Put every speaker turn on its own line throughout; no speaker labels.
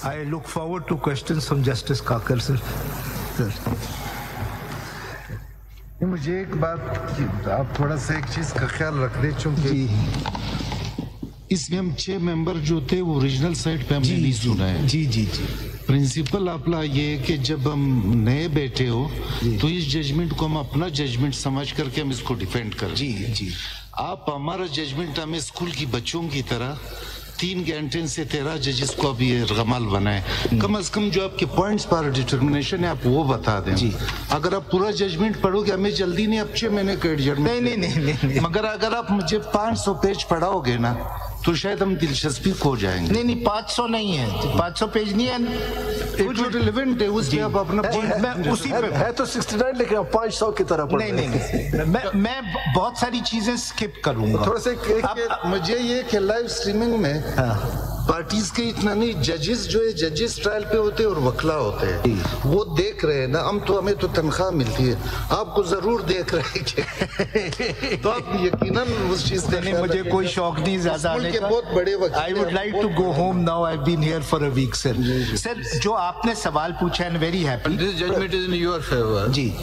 I look forward to questions from Justice Kakar, sir.
मुझे एक बात, आप थोड़ा सा एक चीज का ख्याल रख दे, चूंकि
इसमें हम 6 मेंबर जो थे वो ओरिजिनल साइड पे हमने नहीं सुना है।
जी जी जी।
प्रिंसिपल आपला ये है कि जब हम नए बैठे हो तो इस जजमेंट को हम अपना जजमेंट समझ करके हम इसको डिफेंड करें।
जी जी।
आप हमारा जजमेंट हमें स्कूल की बच्चों की तरह 3 घंटे से 13 जजेस को अभी गमाल बनाए, कम से कम जो आपके पॉइंट्स पर डिटर्मिनेशन है आप वो बता दें।
जी।
अगर आप पूरा जजमेंट पढ़ोगे, हमें जल्दी नहीं, अब 6 महीने का जजमेंट
नहीं।
मगर अगर आप मुझे 500 पेज पढ़ाओगे ना तो शायद हम दिलचस्पी खो जाएंगे।
नहीं 500 नहीं है, 500 पेज नहीं है,
जो रिलेवेंट है उसमें आप अपना
मैं उसी पे
है तो 69, लेकिन आप 500 की तरह पढ़
नहीं मैं बहुत सारी चीजें स्किप करूंगा।
थोड़ा सा मुझे ये कि लाइव स्ट्रीमिंग में पार्टीज के इतना नहीं, जजेस जो है जजेस ट्रायल पे होते हैं और वकला होते हैं, वो देख रहे हैं ना। हम तो हमें तो तनख्वाह मिलती है, आपको जरूर देख रहे हैं तो आप यकीनन उस चीज से
नहीं, मुझे कोई शौक नहीं ज्यादा आने का।
बहुत बड़े वक्त
I would like to go home now, I have been here for a week sir. Sir जो आपने सवाल पूछा है, very happy.
This judgement is in your favour.
जी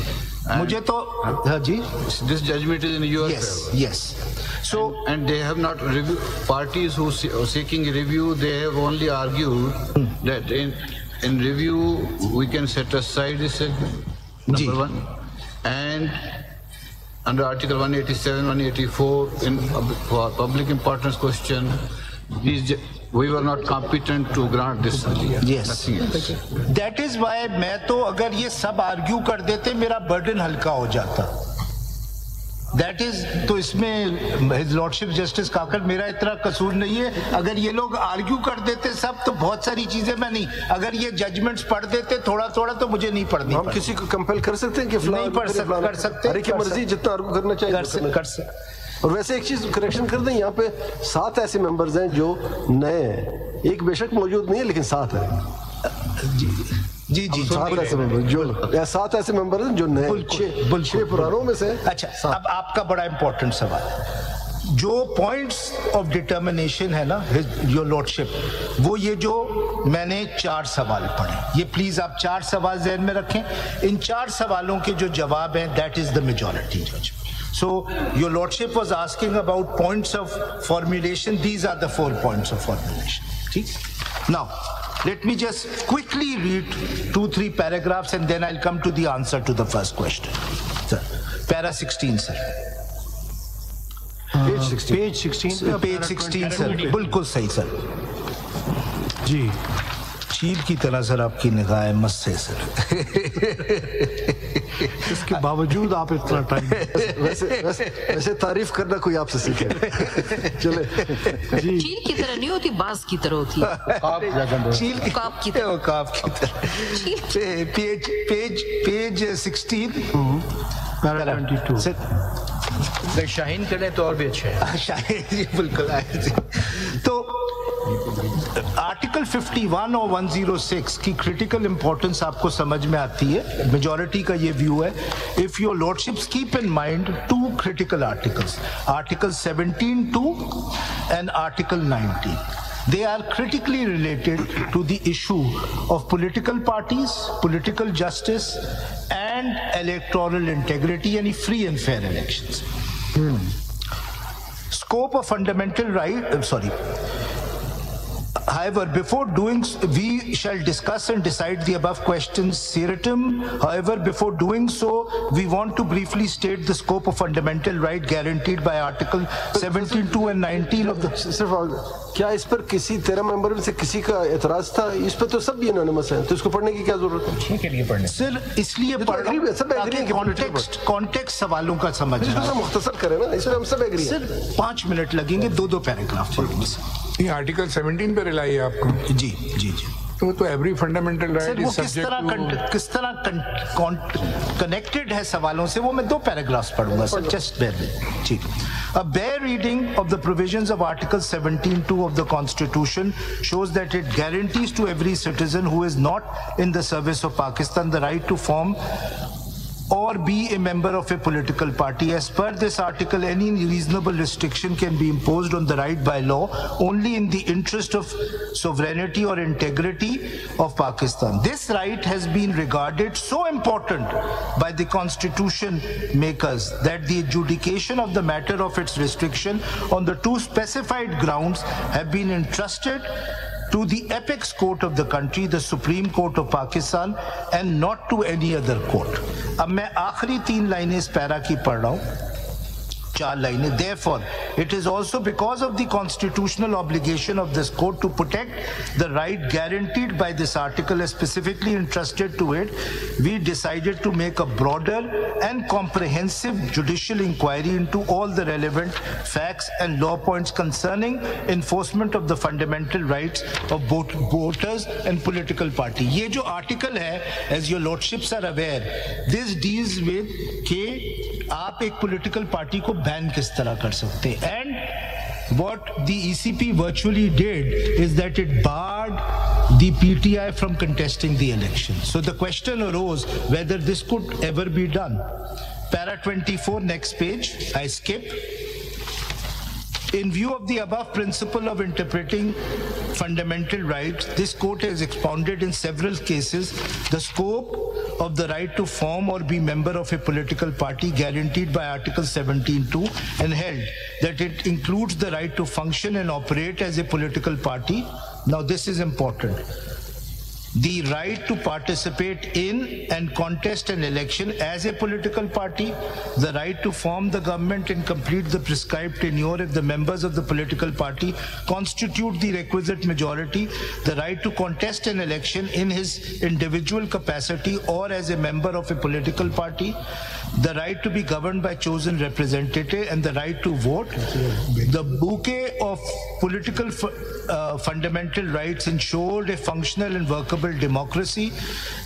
मुझे तो हाँ जी,
this judgement is in your favour.
Yes. So
and they have not reviewed, parties who are seeking review, they have only argued that in review we can set aside this segment, number one, and under article 187 184 in for public importance question, we were not competent to grant this.
Yes, that is why मैं तो अगर ये सब argue कर देते मेरा burden हल्का हो जाता। दैट इज, तो इसमें हिज लॉर्डशिप जस्टिस काकर मेरा इतना कसूर नहीं है। अगर ये लोग आर्ग्यू कर देते सब तो बहुत सारी चीजें मैं नहीं, अगर ये जजमेंट्स पढ़ देते थोड़ा थोड़ा तो मुझे नहीं पढ़नी।
हम किसी को कंपेल कर सकते हैं कि
नहीं कर सकते,
हर की मर्जी जितना आर्ग्यू करना चाहिए
कर सकते।
और वैसे एक चीज करेक्शन कर दें, यहाँ पे 7 ऐसे मेंबर्स हैं जो नए हैं, एक बेशक मौजूद नहीं है लेकिन 7 है। जी 7 ऐसे मेंबर जो 7 ऐसे मेंबर हैं जो नए, 6 पुरानों में से।
अच्छा, अब आपका बड़ा इंपॉर्टेंट सवाल, जो पॉइंट्स ऑफ डिटर्मिनेशन है ना योर लॉर्डशिप, वो ये जो मैंने 4 सवाल पढ़े, ये प्लीज आप 4 सवाल ज़हन में रखें। इन 4 सवालों के जो जवाब हैं दैट इज द मेजॉरिटी जज। So your lordship was asking about points of formulation. These are the 4 points of formulation. ठीक? Now let me just quickly read 2-3 paragraphs and then I'll come to the answer to the first question. Sir, para 16 sir.
Page 16
Page 16 sir, बिल्कुल सही sir जी। चील की तरह sir आपकी निगाह मस्त है सर।
इसके बावजूद आप इतना टाइम वैसे तारीफ करना कोई आपसे सीखे। चले जी।
चील की तरह नहीं होती, बाज की तरह होती है।
चील की
काप की तरह।
काप की तरह। पेज 16
पैरा 22
शाहीन करें तो और भी अच्छा है।
शाहीन जी बिल्कुल। तो आर्टिकल 51 और 106 की क्रिटिकल इंपॉर्टेंस आपको समझ में आती है। मेजॉरिटी का ये व्यू है। If your lordships keep in mind 2 critical articles, article 17(2) and article 19. They are critically related to the issue of political parties, political justice and electoral integrity, any free and fair elections. Scope of fundamental right, However, before doing so, we shall discuss and decide the above questions seriatim. However, before doing so, we want to briefly state the scope of fundamental right guaranteed by Article 17(2) and 19 of the.
सिर्फ क्या इस पर किसी 13 member में से किसी का एतराज था? इस पर तो सब यूनानिमस है, तो इसको पढ़ने की क्या जरूरत है?
ठीक है, पढ़ने सर इसलिए पढ़ रहे हैं, सब एग्री हैं कि कॉन्टेक्स्ट सवालों का समझना।
मुख्तसर करें ना, इसमें हम सब एग्री हैं।
सर 5 मिनट लगेंगे, 2 पैराग्राफ पढ़ूंगे सर।
ये आर्टिकल 17 पे रिलाई है आपको?
जी जी जी।
तो every fundamental right is subject
किस तरह कनेक्टेड है सवालों से, वो मैं 2 पैराग्राफ्स पढ़ूंगा सर, जस्ट बेयर विद। ठीक। A bare reading of the provisions of Article 17(2) of the Constitution shows that it guarantees to every citizen who is not in the service of Pakistan the right to form or be a member of a political party. As per this article, any reasonable restriction can be imposed on the right by law only in the interest of sovereignty or integrity of Pakistan. This right has been regarded so important by the constitution makers that the adjudication of the matter of its restriction on the two specified grounds have been entrusted to the apex court of the country, the Supreme Court of Pakistan, and not to any other court. अब मैं आखिरी 3 लाइनें इस para की पढ़ रहा हूँ, 4 लाइनें. Therefore, it is also because of the constitutional obligation of this court to protect the right guaranteed by this article as specifically entrusted to it, we decided to make a broader and comprehensive judicial inquiry into all the relevant facts and law points concerning enforcement of the fundamental rights of both voters and political party. ये जो article है, as your lordships are aware, this deals with कि आप एक political party को ban किस तरह कर सकते हैं. And what the ECP virtually did is that it barred the PTI from contesting the election. So the question arose whether this could ever be done. Para 24, next page, I skip. In view of the above principle of interpreting fundamental rights, this court has expounded in several cases the scope of the right to form or be member of a political party guaranteed by Article 17(2) and held that it includes the right to function and operate as a political party. Now this is important. The right to participate in and contest an election as a political party, the right to form the government and complete the prescribed tenure if the members of the political party constitute the requisite majority, the right to contest an election in his individual capacity or as a member of a political party, the right to be governed by chosen representative, and the right to vote. The bouquet of political fundamental rights ensured a functional and workable democracy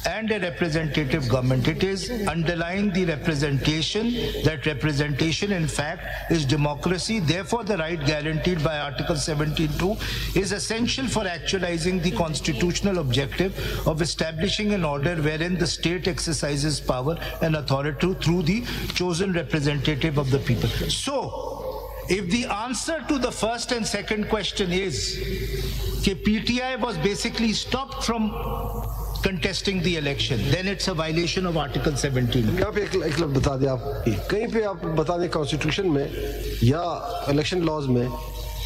and a representative government. It is underlying the representation that representation in fact is democracy. Therefore, the right guaranteed by Article 17(2) is essential for actualizing the constitutional objective of establishing an order wherein the state exercises power and authority through the chosen representative of the people. So, if the answer to the first and second question is that PTI was basically stopped from contesting the election, then it's a violation of Article 17.
यहाँ पे एक लफ्ज़ बता दें आप, कहीं पे आप बता दें कॉन्स्टिट्यूशन में या इलेक्शन लॉज में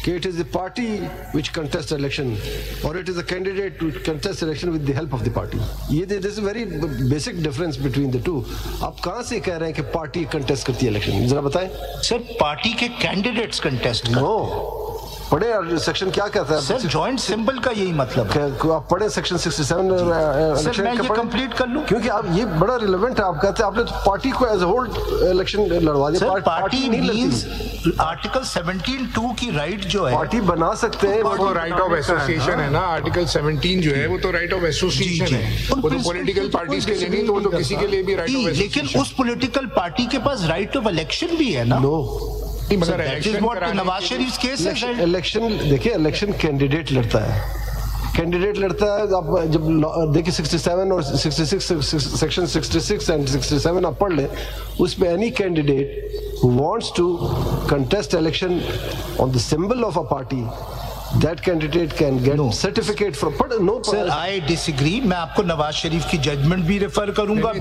कि it is the party which contests election or it is a candidate to contest election with the help of the party. ये this is a very basic difference between the two. आप कहाँ से कह रहे हैं कि पार्टी contest करती है election? जरा बताएं.
सर पार्टी के candidates contest करते हैं.
No. पढ़े यार सेक्शन क्या कहता है?
सर जॉइंट सिंबल का यही मतलब है.
आप पढ़े सेक्शन 67
सर मैं ये कंप्लीट कर लूं
क्योंकि आप ये बड़ा रिलेवेंट है. आप कहते हैं आपने तो पार्टी को एज अ होल इलेक्शन लड़वा दिया.
सर पार्टी नहीं लड़ती. आर्टिकल 17(2) की राइट जो है
पार्टी बना सकते हैं.
वो राइट ऑफ एसोसिएशन है ना. आर्टिकल 17 जो है वो तो राइट ऑफ एसोसिएशन है. वो तो पॉलिटिकल पार्टीज के लिए नहीं, तो वो तो किसी के लिए भी राइट ऑफ एसोसिएशन.
लेकिन उस पॉलिटिकल पार्टी के पास राइट ऑफ इलेक्शन भी है ना.
नो
मगर नवाज शरीफ केस है.
इलेक्शन देखिए, इलेक्शन कैंडिडेट लड़ता है. कैंडिडेट लड़ता है. आप जब देखिए 67 और 66 सेक्शन 66 एंड 67 आप पढ़ लें, उसमें any candidate who wants to contest election on the symbol of a party, that candidate can get certificate from. No,
sir, I disagree. मैं आपको नवाज शरीफ की जजमेंट भी रेफर करूंगा.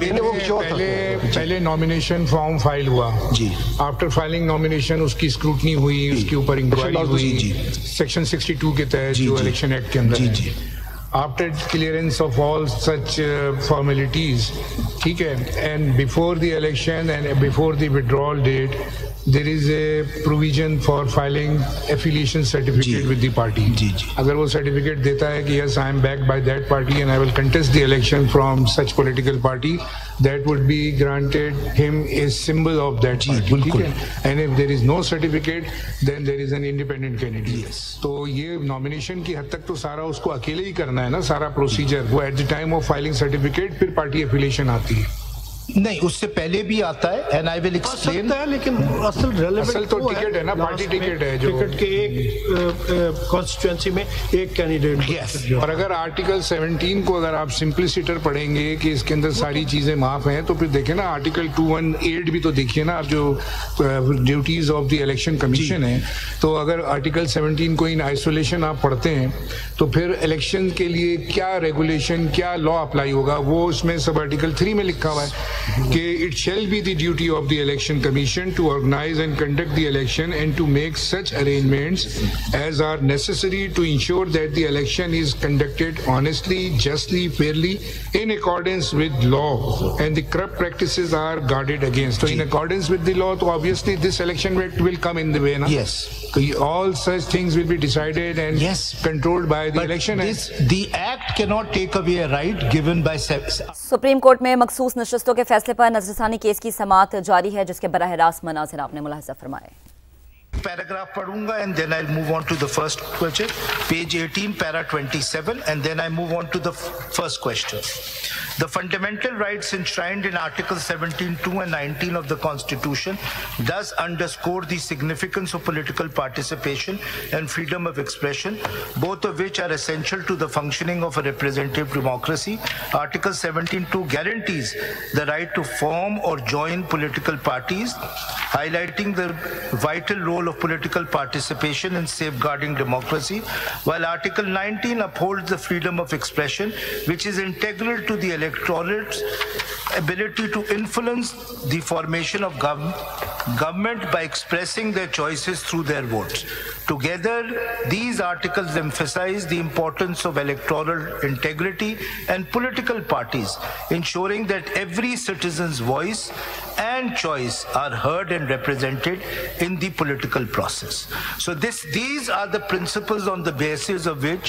पहले नॉमिनेशन फॉर्म फाइल हुआ
जी.
आफ्टर फाइलिंग नॉमिनेशन उसकी scrutiny हुई, उसके ऊपर इंक्वायरी हुई सेक्शन 62 के तहत जो इलेक्शन एक्ट के अंदर जी. After clearance of all such formalities, ठीक है, and before the election and before the withdrawal date, there is a provision for filing affiliation certificate with the party. अगर वो certificate देता है कि yes, I am backed by that party and I will contest the election from such political party, that would be granted him a symbol of that party. ठीक है. And if there is no certificate, then there is an independent candidate.
Yes.
तो ये nomination की हद तक तो सारा उसको अकेले ही करना है ना, सारा प्रोसीजर. वो at the time of filing certificate फिर party affiliation आती है.
नहीं, उससे पहले भी आता है एंड आई विल एक्सप्लेन।
लेकिन असल रेलेवेंट
तो टिकट है ना, पार्टी टिकट है जो
टिकट के एक कॉन्स्टिट्यूएंसी में एक कैंडिडेट।
यस,
और अगर आर्टिकल 17 को अगर आप सिंप्लिसिटर पढ़ेंगे कि इसके अंदर सारी चीजें माफ हैं, तो फिर देखें ना आर्टिकल 218 भी तो देखिए ना, अब जो duties of the election commission है, तो अगर आर्टिकल 17 को इन आइसोलेशन आप पढ़ते हैं तो फिर इलेक्शन के लिए क्या रेगुलेशन, क्या लॉ अप्लाई होगा, वो उसमें सब आर्टिकल 3 में लिखा हुआ है कि it shall be the duty of the election commission to organize and conduct the election and to make such arrangements as are necessary to ensure that the election is conducted honestly, justly, fairly, in accordance with law, and the corrupt practices are guarded against. So, in accordance with the law, so obviously this election will come in the way, na?
Yes.
So all such things will be decided and controlled by the election.
The act cannot take away a right given by
supreme court में मखसूस नशस्तों के फैसले पर नजरसानी case की समाअत जारी है, जिसके बराह रास्त मनाज़िर आपने मुलाहिज़ा फरमाए।
Paragraph padunga and then I'll move on to the first question. Page 18, para 27, and then I move on to the first question. The fundamental rights enshrined in Article 17(2) and 19 of the Constitution does underscore the significance of political participation and freedom of expression, both of which are essential to the functioning of a representative democracy. Article 17(2) guarantees the right to form or join political parties, highlighting the vital role of political participation in safeguarding democracy, while Article 19 upholds the freedom of expression, which is integral to the electorate's ability to influence the formation of government by expressing their choices through their votes. Together, these articles emphasize the importance of electoral integrity and political parties, ensuring that every citizen's voice and choice are heard and represented in the political process. So these are the principles on the basis of which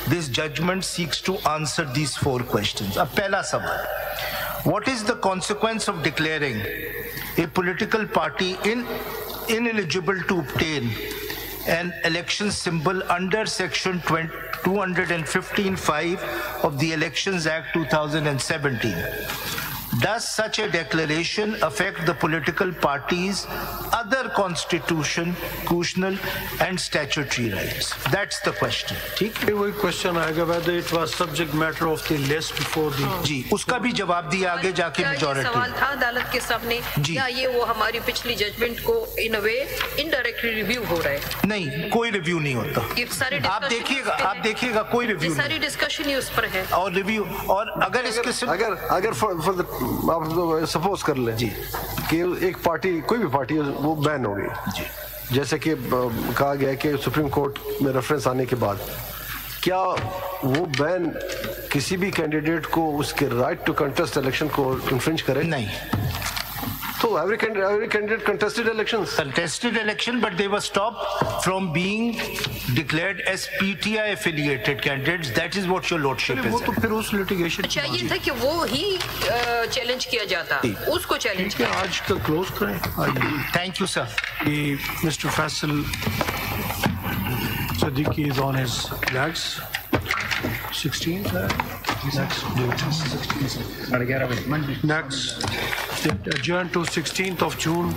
this judgment seeks to answer these four questions. Ab pehla sawal, what is the consequence of declaring a political party ineligible to obtain an election symbol under section 215(5) of the Elections Act 2017? Does such a declaration affect the political parties' other constitutional and statutory rights? That's the question. ठीक है?
वही question आएगा whether it was subject matter of the list before the
जी, उसका भी जवाब दिया आगे जाके मेजॉरिटी।
सवाल था अदालत के सामने, या ये वो हमारी पिछली जजमेंट को इन अ वे इनडायरेक्टली रिव्यू हो रहा है?
नहीं, कोई रिव्यू नहीं होता। आप देखिएगा कोई रिव्यू,
सारी डिस्कशन ही उस पर है
और रिव्यू। और अगर इसके
अगर फॉर आप सपोज कर लें जी कि एक पार्टी, कोई भी पार्टी वो बैन हो गई जी, जैसे कि कहा गया कि सुप्रीम कोर्ट में रेफरेंस आने के बाद, क्या वो बैन किसी भी कैंडिडेट को उसके राइट टू कंटेस्ट इलेक्शन को इन्फ्रिंज करे?
नहीं।
तो every candidate contested elections.
Contested election, but they were stopped from being declared as PTI affiliated candidates. That is what your lordship is.
वो तो फिर उस litigation
अच्छा ये था कि वो ही चैलेंज किया जाता, उसको चैलेंज
किया। आज का क्लोज करें।
Thank you, sir.
Mr. Faisal Siddiqui is on his legs. 16th. Next, adjourn to 16th of June,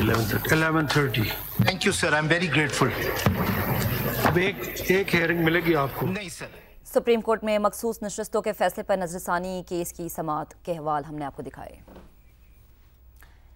11:30.
Thank you, sir. I'm very grateful.
अब एक हेयरिंग मिलेगी आपको?
नहीं सर।
सुप्रीम कोर्ट में मखसूस नशस्तों के फैसले पर नजरसानी केस की समाअत के अहवाल हमने आपको दिखाए।